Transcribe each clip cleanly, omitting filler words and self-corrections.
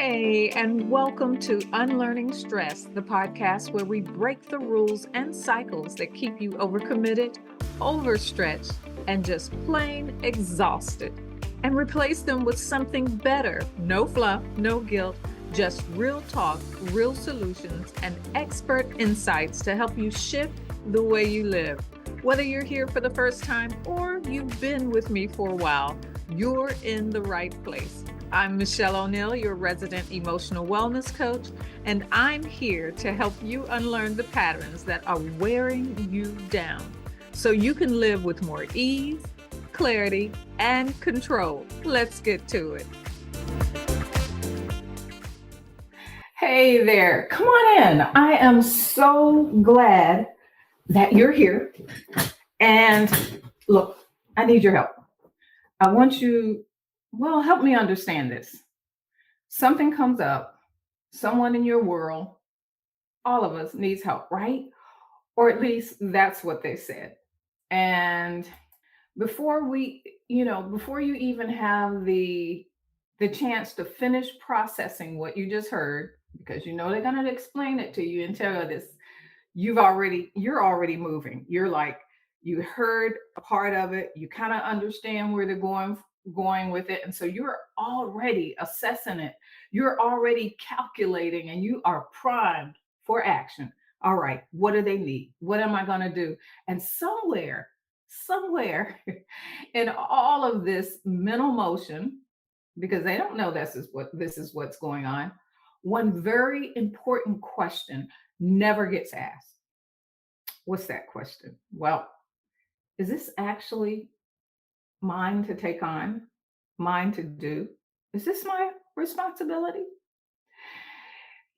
Hey, and welcome to Unlearning Stress, the podcast where we break the rules and cycles that keep you overcommitted, overstretched, and just plain exhausted, and replace them with something better. No fluff, no guilt, just real talk, real solutions, and expert insights to help you shift the way you live. Whether you're here for the first time or you've been with me for a while, you're in the right place. I'm Mischelle O'Neal, your resident emotional wellness coach, and I'm here to help you unlearn the patterns that are wearing you down so you can live with more ease, clarity, and control. Let's get to it. Hey there, come on in. I am so glad that you're here. And look, I need your help. I want you, help me understand this. Something comes up, someone in your world, all of us needs help, right? Or at least that's what they said. And before you even have the chance to finish processing what you just heard, because they're going to explain it to you and tell you this, you're already moving. You're like, you heard a part of it, you kind of understand where they're going with it, and so you're already assessing it, you're already calculating, and you are primed for action. All right, what do they need? What am I going to do? And somewhere in all of this mental motion, because they don't know this is what's going on, one very important question never gets asked. What's that question? Well, is this actually mine to take on, mine to do? Is this my responsibility?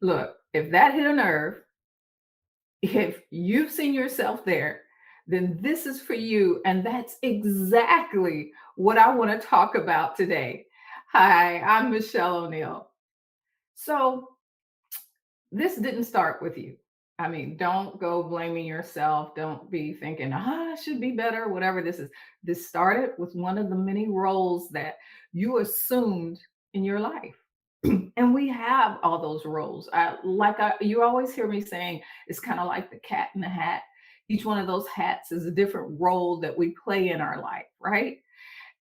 Look, if that hit a nerve, if you've seen yourself there, then this is for you. And that's exactly what I want to talk about today. Hi, I'm Mischelle O'Neal. So, this didn't start with you. I mean, don't go blaming yourself. Don't be thinking, I should be better, whatever this is. This started with one of the many roles that you assumed in your life. And we have all those roles. You always hear me saying, it's kind of like the cat in the hat. Each one of those hats is a different role that we play in our life, right?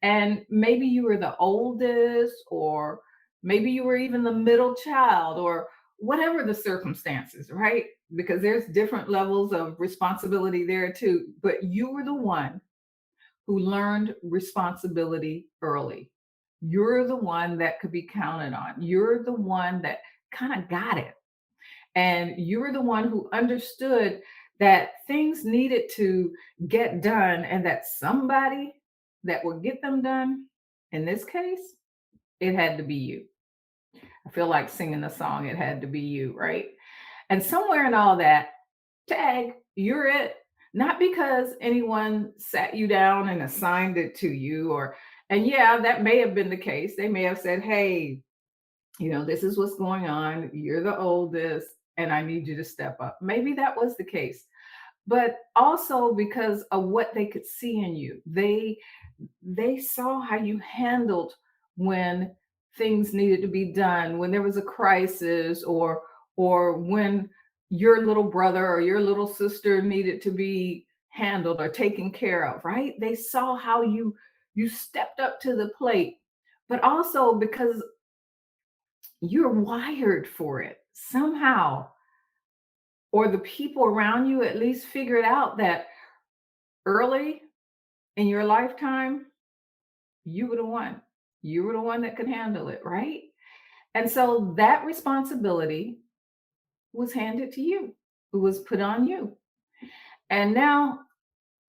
And maybe you were the oldest, or maybe you were even the middle child, or whatever the circumstances, right? Because there's different levels of responsibility there too. But you were the one who learned responsibility early. You're the one that could be counted on. You're the one that kind of got it. And you were the one who understood that things needed to get done and that somebody that would get them done, in this case, it had to be you. I feel like singing the song, It Had to Be You, right? And somewhere in all that, tag, you're it. Not because anyone sat you down and assigned it to you, and yeah, that may have been the case. They may have said, hey, this is what's going on. You're the oldest, and I need you to step up. Maybe that was the case. But also because of what they could see in you. They saw how you handled when things needed to be done, when there was a crisis, or when your little brother or your little sister needed to be handled or taken care of, right? They saw how you stepped up to the plate, but also because you're wired for it somehow, or the people around you at least figured out that early in your lifetime, you were the one. You were the one that could handle it, right? And so that responsibility was handed to you. It was put on you. And now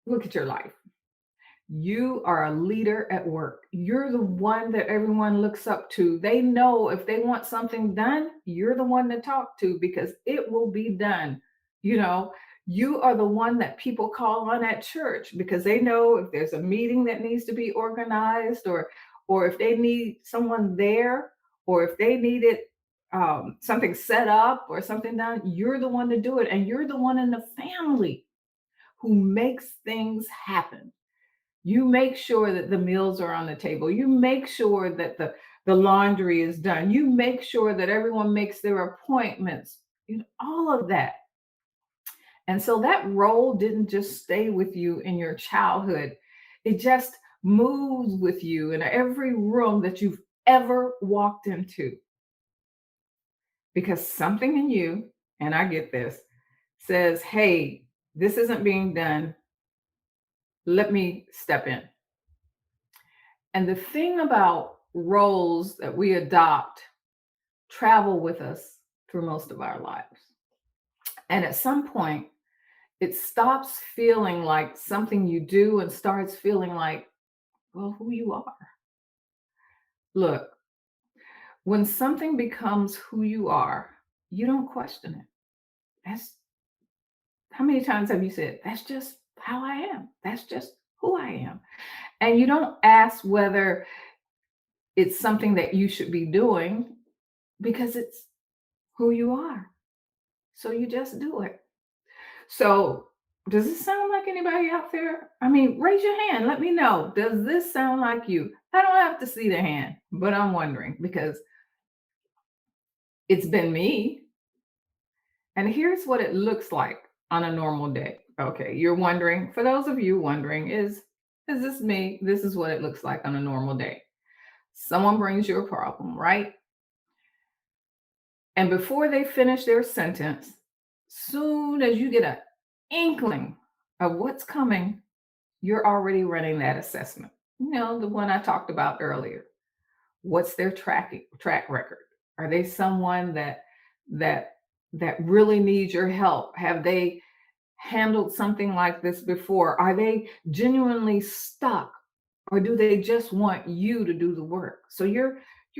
look at your life. You are a leader at work. You're the one that everyone looks up to. They know if they want something done, you're the one to talk to because it will be done. You are the one that people call on at church because they know if there's a meeting that needs to be organized, or if they need someone there, or if they needed something set up or something done, you're the one to do it. And you're the one in the family who makes things happen. You make sure that the meals are on the table. You make sure that the laundry is done. You make sure that everyone makes their appointments, all of that. And so that role didn't just stay with you in your childhood, it just moves with you in every room that you've ever walked into, because something in you, and I get this, says, hey, this isn't being done. Let me step in. And the thing about roles that we adopt travel with us through most of our lives. And at some point, it stops feeling like something you do and starts feeling like, well, who you are. Look, when something becomes who you are, you don't question it. That's how many times have you said, that's just how I am. That's just who I am. And you don't ask whether it's something that you should be doing because it's who you are. So you just do it. So, does this sound like anybody out there? I mean, raise your hand. Let me know. Does this sound like you? I don't have to see the hand, but I'm wondering because it's been me. And here's what it looks like on a normal day. Okay, you're wondering, for those of you wondering, is this me? This is what it looks like on a normal day. Someone brings you a problem, right? And before they finish their sentence, soon as you get an inkling of what's coming, you're already running that assessment. The one I talked about earlier. What's their track record? Are they someone that that really needs your help? Have they handled something like this before? Are they genuinely stuck, or do they just want you to do the work? So you're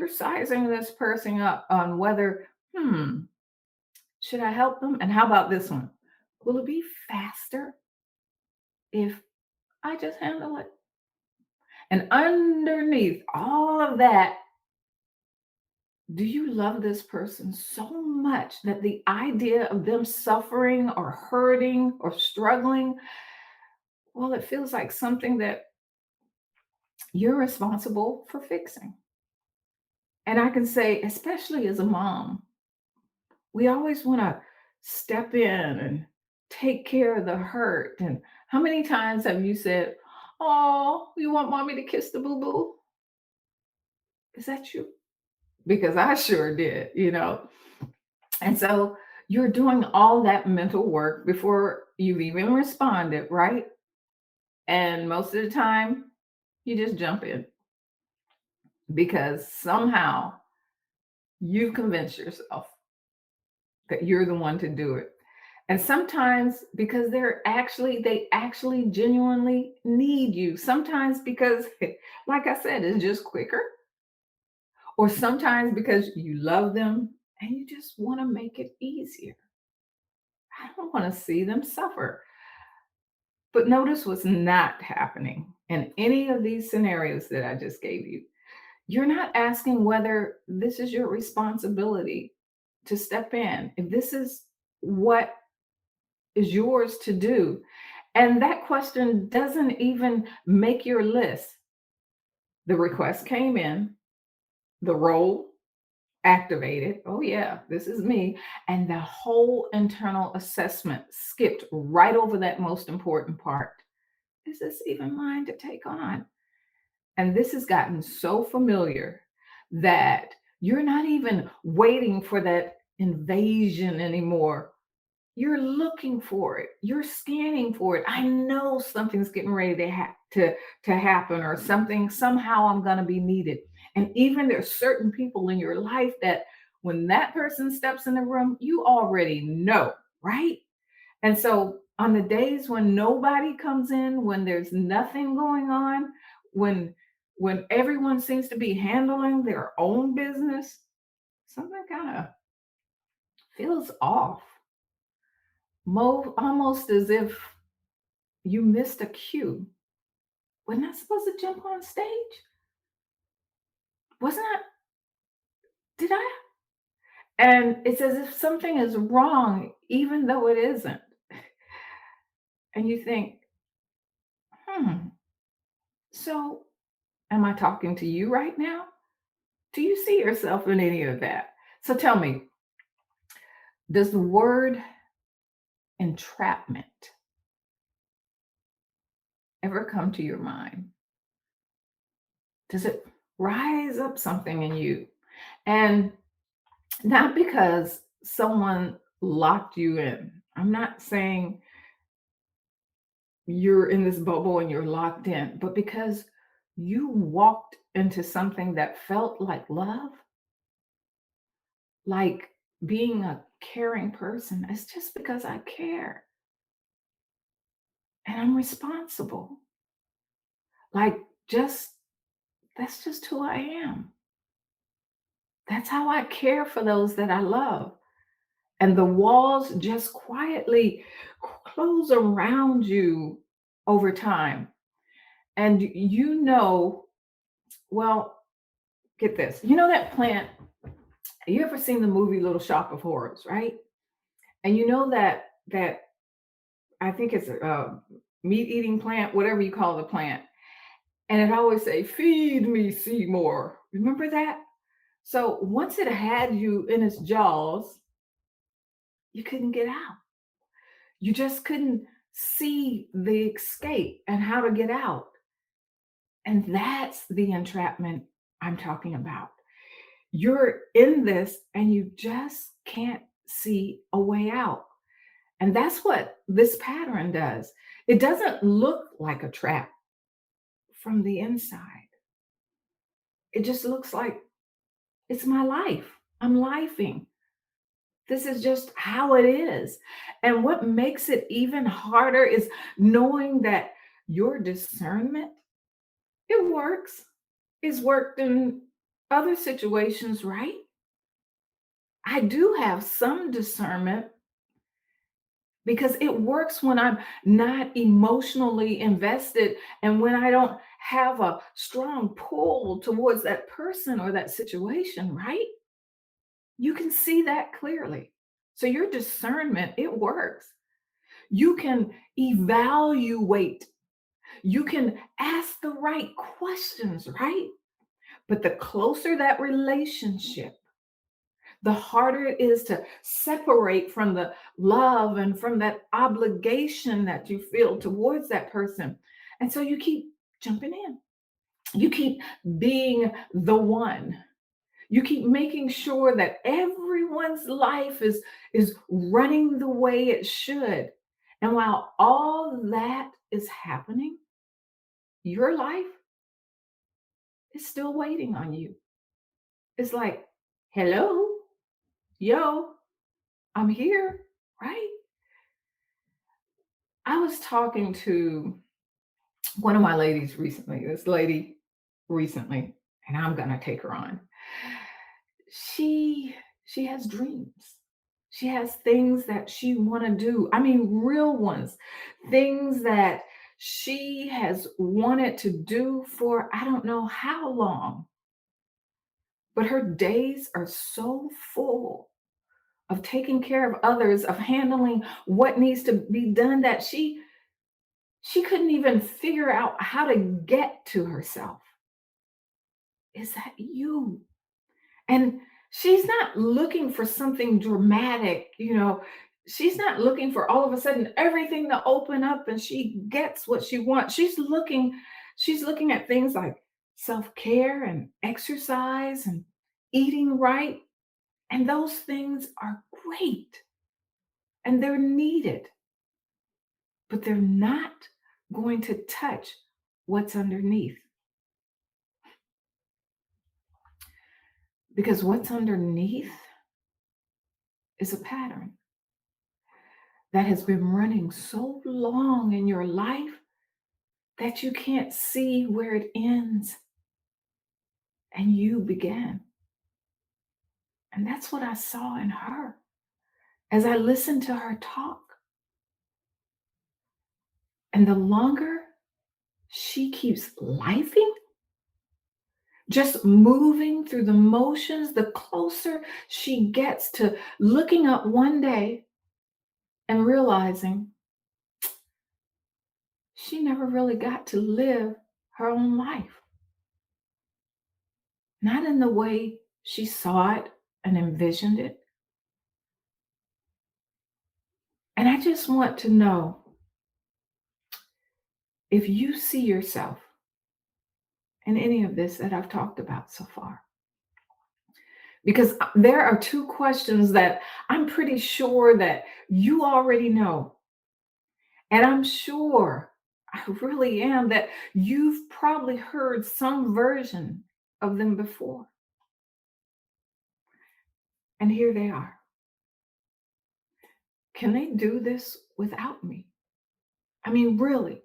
sizing this person up on whether, should I help them? And how about this one? Will it be faster if I just handle it? And underneath all of that, do you love this person so much that the idea of them suffering or hurting or struggling, well, it feels like something that you're responsible for fixing? And I can say, especially as a mom, we always want to step in and take care of the hurt. And how many times have you said, oh, you want mommy to kiss the boo boo? Is that you? Because I sure did. And so you're doing all that mental work before you've even responded, right? And most of the time, you just jump in because somehow you convince yourself that you're the one to do it. And sometimes because they actually genuinely need you. Sometimes because, like I said, it's just quicker. Or sometimes because you love them and you just want to make it easier. I don't want to see them suffer. But notice what's not happening in any of these scenarios that I just gave you. You're not asking whether this is your responsibility to step in, if this is what is yours to do. And that question doesn't even make your list. The request came in, the role activated. Oh, yeah, this is me. And the whole internal assessment skipped right over that most important part. Is this even mine to take on? And this has gotten so familiar that you're not even waiting for that invasion anymore. You're looking for it. You're scanning for it. I know something's getting ready to happen, or something somehow I'm going to be needed. And even there's certain people in your life that when that person steps in the room, you already know, right? And so on the days when nobody comes in, when there's nothing going on, when when everyone seems to be handling their own business, something kind of feels off. Almost as if you missed a cue. Wasn't I supposed to jump on stage? Wasn't I? Did I? And it's as if something is wrong, even though it isn't. And you think, hmm, so am I talking to you right now? Do you see yourself in any of that? So tell me, does the word entrapment ever come to your mind? Does it rise up something in you? And not because someone locked you in. I'm not saying you're in this bubble and you're locked in, but because you walked into something that felt like love, like being a caring person. It's just because I care and I'm responsible. Like, just that's just who I am. That's how I care for those that I love. And the walls just quietly close around you over time. And well, get this. You know that plant, you ever seen the movie Little Shop of Horrors, right? And you know that I think it's a meat eating plant, whatever you call the plant. And it always say, "Feed me, Seymour." Remember that? So once it had you in its jaws, you couldn't get out. You just couldn't see the escape and how to get out. And that's the entrapment I'm talking about. You're in this and you just can't see a way out. And that's what this pattern does. It doesn't look like a trap from the inside. It just looks like it's my life. I'm lifing. This is just how it is. And what makes it even harder is knowing that your discernment, it works. It's worked in other situations, right? I do have some discernment because it works when I'm not emotionally invested and when I don't have a strong pull towards that person or that situation, right? You can see that clearly. So your discernment, it works. You can evaluate, you can ask the right questions, right? But the closer that relationship, the harder it is to separate from the love and from that obligation that you feel towards that person. And so you keep jumping in. You keep being the one. You keep making sure that everyone's life is running the way it should. And while all that is happening, your life is still waiting on you. It's like, hello, yo, I'm here, right? I was talking to one of my ladies recently, this lady recently, and I'm gonna take her on. She has dreams. She has things that she want to do. I mean, real ones, things that she has wanted to do for I don't know how long. But her days are so full of taking care of others, of handling what needs to be done that she couldn't even figure out how to get to herself. Is that you? And she's not looking for something dramatic, she's not looking for all of a sudden everything to open up and she gets what she wants. She's looking at things like self-care and exercise and eating right. And those things are great and they're needed, but they're not going to touch what's underneath. Because what's underneath is a pattern that has been running so long in your life that you can't see where it ends and you began. And that's what I saw in her as I listened to her talk. And the longer she keeps lifing, just moving through the motions, the closer she gets to looking up one day and realizing she never really got to live her own life. not in the way she saw it and envisioned it. And I just want to know if you see yourself in any of this that I've talked about so far. Because there are two questions that I'm pretty sure that you already know. And I'm sure, I really am, that you've probably heard some version of them before. And here they are. Can they do this without me? I mean, really,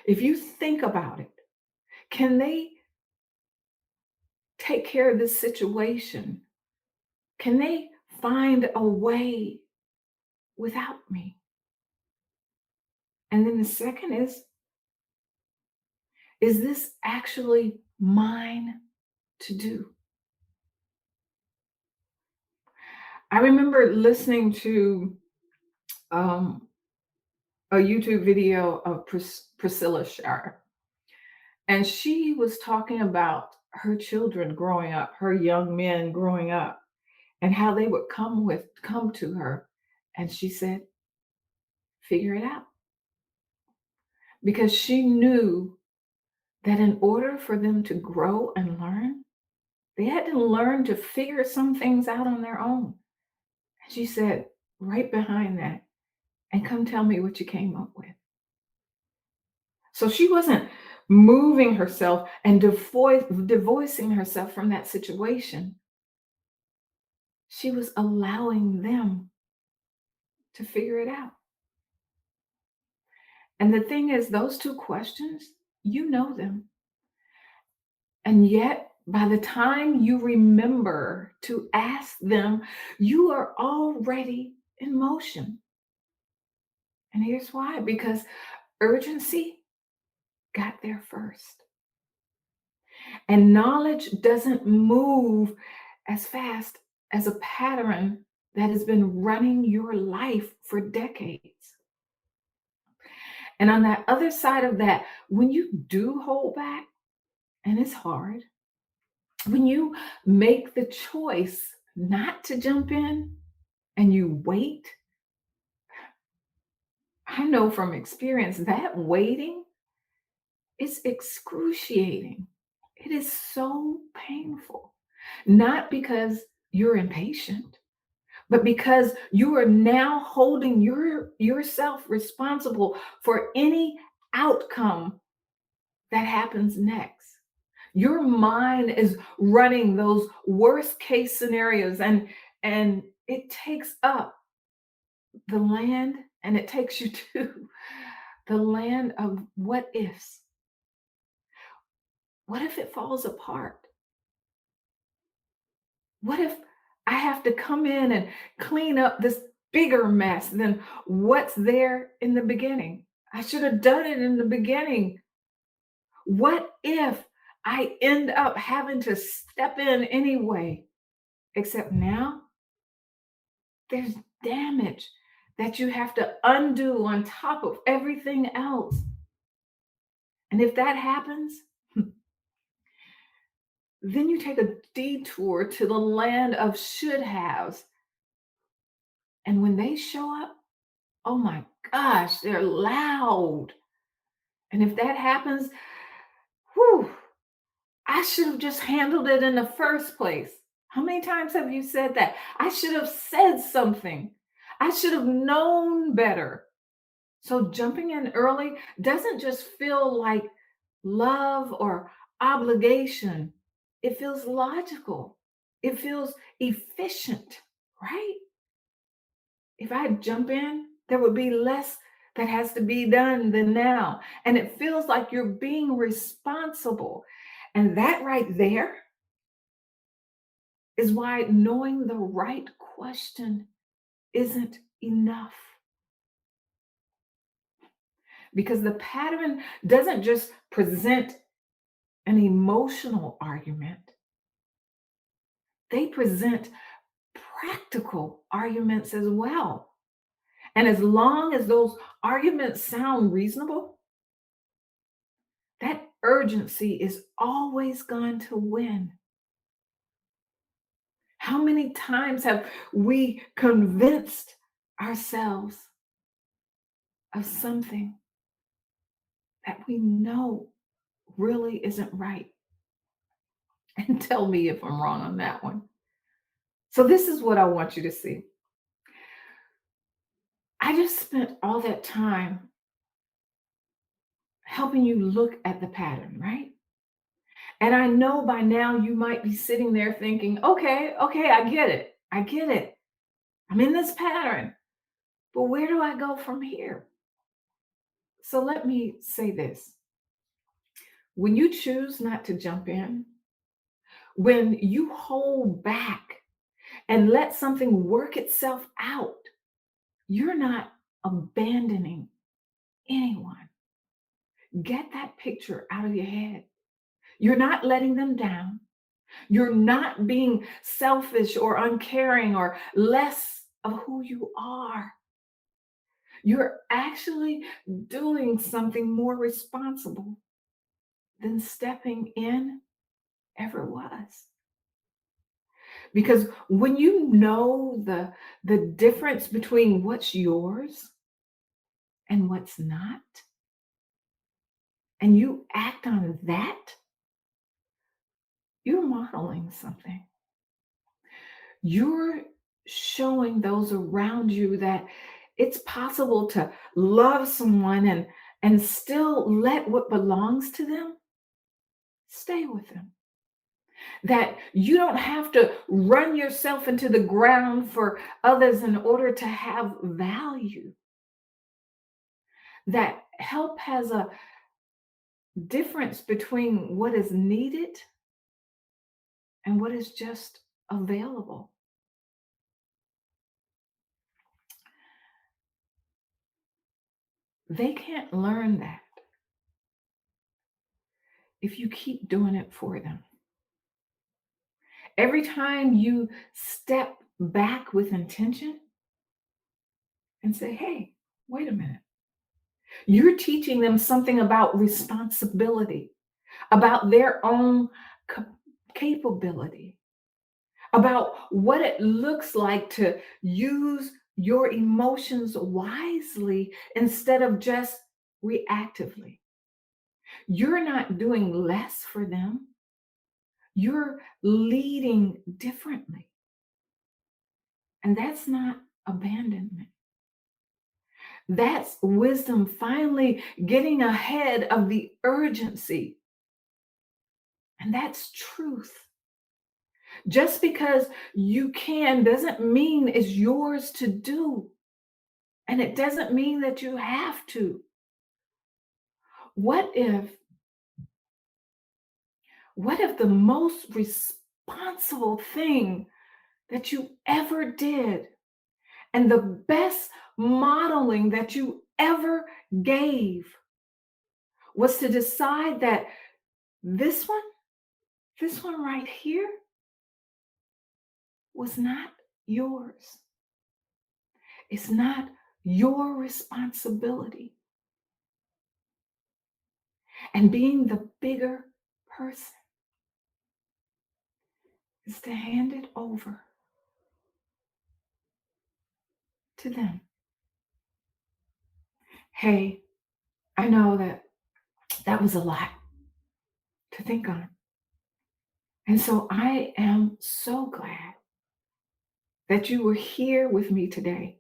if you think about it, can they take care of this situation? Can they find a way without me? And then the second is this actually mine to do? I remember listening to um, a YouTube video of Priscilla Shire, and she was talking about her children growing up, her young men growing up, and how they would come to her, and she said, "Figure it out," because she knew that in order for them to grow and learn, they had to learn to figure some things out on their own. And she said, right behind that, and come tell me what you came up with. So she wasn't moving herself and divorcing herself from that situation. She was allowing them to figure it out. And the thing is, those two questions, you know them. And yet, by the time you remember to ask them, you are already in motion. And here's why, because urgency got there first. And knowledge doesn't move as fast as a pattern that has been running your life for decades. And on that other side of that, when you do hold back, and it's hard, when you make the choice not to jump in and you wait, I know from experience that waiting is excruciating. It is so painful. Not because you're impatient, but because you are now holding yourself responsible for any outcome that happens next. Your mind is running those worst case scenarios, and it takes up the land, and it takes you to the land of what ifs. What if it falls apart? What if I have to come in and clean up this bigger mess than what's there in the beginning? I should have done it in the beginning. What if I end up having to step in anyway? Except now there's damage that you have to undo on top of everything else. And if that happens, then you take a detour to the land of should haves. And when they show up, oh my gosh, they're loud. And if that happens, whew, I should have just handled it in the first place. How many times have you said that? I should have said something. I should have known better. So jumping in early doesn't just feel like love or obligation. It feels logical. It feels efficient, right? If I jump in, there would be less that has to be done than now. And it feels like you're being responsible. And that right there is why knowing the right question isn't enough. Because the pattern doesn't just present an emotional argument, they present practical arguments as well. And as long as those arguments sound reasonable, that urgency is always going to win. How many times have we convinced ourselves of something that we know really isn't right? And tell me if I'm wrong on that one. So, this is what I want you to see. I just spent all that time helping you look at the pattern, right? And I know by now you might be sitting there thinking, okay, I get it. I get it. I'm in this pattern, but where do I go from here? So let me say this. When you choose not to jump in, when you hold back and let something work itself out, you're not abandoning anyone. Get that picture out of your head. You're not letting them down. You're not being selfish or uncaring or less of who you are. You're actually doing something more responsible than stepping in ever was. Because when you know the difference between what's yours and what's not, and you act on that, you're modeling something. You're showing those around you that it's possible to love someone and still let what belongs to them stay with them. That you don't have to run yourself into the ground for others in order to have value. That help has a difference between what is needed and what is just available. They can't learn that if you keep doing it for them. Every time you step back with intention and say, hey, wait a minute, you're teaching them something about responsibility, about their own capability, about what it looks like to use your emotions wisely instead of just reactively. You're not doing less for them. You're leading differently. And that's not abandonment. That's wisdom finally getting ahead of the urgency. And that's truth. Just because you can doesn't mean it's yours to do. And it doesn't mean that you have to. What if the most responsible thing that you ever did and the best modeling that you ever gave was to decide that this one right here was not yours. It's not your responsibility. And being the bigger person is to hand it over to them. Hey, I know that was a lot to think on. And so I am so glad that you were here with me today,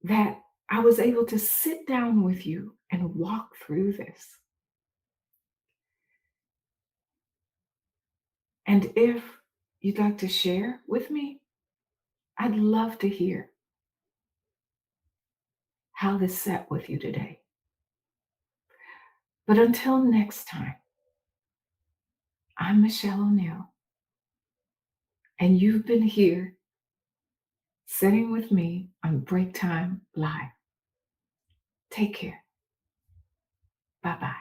that I was able to sit down with you and walk through this. And if you'd like to share with me, I'd love to hear how this sat with you today. But until next time, I'm Mischelle O'Neal, and you've been here sitting with me on Break Time Live. Take care. Bye-bye.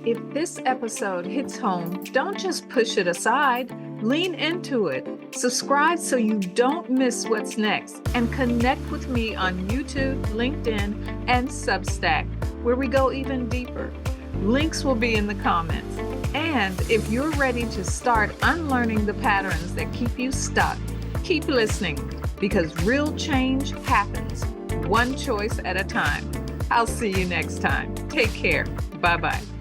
If this episode hits home, don't just push it aside. Lean into it. Subscribe so you don't miss what's next. And connect with me on YouTube, LinkedIn, and Substack, where we go even deeper. Links will be in the comments. And And if you're ready to start unlearning the patterns that keep you stuck, keep listening, because real change happens one choice at a time. I'll see you next time. Take care. Bye-bye.